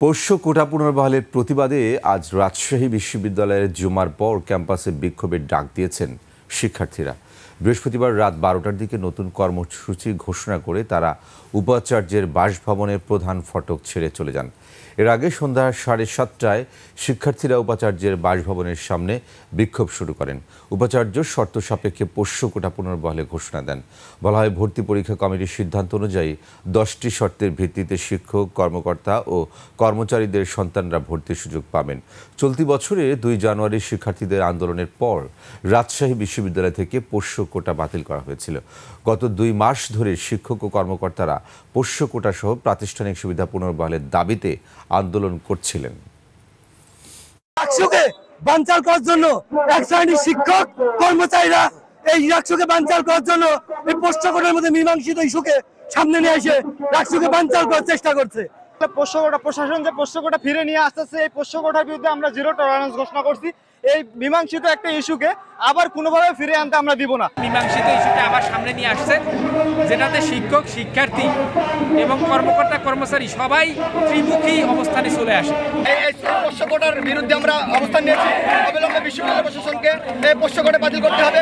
পোষ্য কোটা পুনর্বহালের প্রতিবাদে আজ রাজশাহী বিশ্ববিদ্যালয়ের জুমার পর ক্যাম্পাসে বিক্ষোভের ডাক দিয়েছেন শিক্ষার্থীরা। বৃহস্পতিবার রাত ১২টার দিকে নতুন কর্মসূচি ঘোষণা করে তারা উপাচার্যের বাসভবনের প্রধান ফটক ছেড়ে চলে যান। এর আগে সন্ধ্যা ৭:৩০টায় শিক্ষার্থীরা উপাচার্যের বাসভবনের সামনে বিক্ষোভ শুরু করেন। উপাচার্য শর্ত সাপেক্ষে পোষ্য কোটা পুনর্বহালের ঘোষণা দেন। বলা হয়, ভর্তি পরীক্ষা কমিটির সিদ্ধান্ত অনুযায়ী ১০টি শর্তের ভিত্তিতে শিক্ষক, কর্মকর্তা ও কর্মচারীদের সন্তানরা ভর্তির সুযোগ পাবেন। চলতি বছরে ২ জানুয়ারি শিক্ষার্থীদের আন্দোলনের পর রাজশাহী বিশ্ববিদ্যালয় থেকে পোষ্য কোটা বাতিল করা হয়েছিল। গত ২ মাস ধরে শিক্ষক ও কর্মকর্তারা পোষ্য কোটা সহ প্রাতিষ্ঠানিক সুবিধা পুনর্বহালের দাবিতে আন্দোলন করছিলেন। বানচাল করার জন্য এক শ্রেণীর শিক্ষক কর্মচারীরা এই রাষ্ট্রকে বানচাল করার জন্য এই পোষ্য কোটার মধ্যে মীমাংসিত ইস্যুকে সামনে নিয়ে এসে রাষ্ট্রকে বানচাল করার চেষ্টা করছে। পোষ্য কোটা প্রশাসন যে পোষ্য কোটা ফিরে নিয়ে আসতেছে, এই পোষ্য কোটার বিরুদ্ধে আমরা জিরো টলারেন্স ঘোষণা করছি। এই মীমাংসিত একটা ইস্যুকে আবার কোনোভাবে ফিরে আনতে আমরা দিব না। মীমাংসিত ইস্যুটা আবার সামনে নিয়ে আসছে, যেটাতে শিক্ষক, শিক্ষার্থী এবং কর্মকর্তা কর্মচারী সবাই ত্রিমুখী অবস্থানে চলে আসে। এই পোষ্য কোটার বিরুদ্ধে আমরা অবস্থান নিয়েছি। অবিলম্বে বিশ্ববিদ্যালয় প্রশাসনকে এই পোষ্য কোটা বাতিল করতে হবে।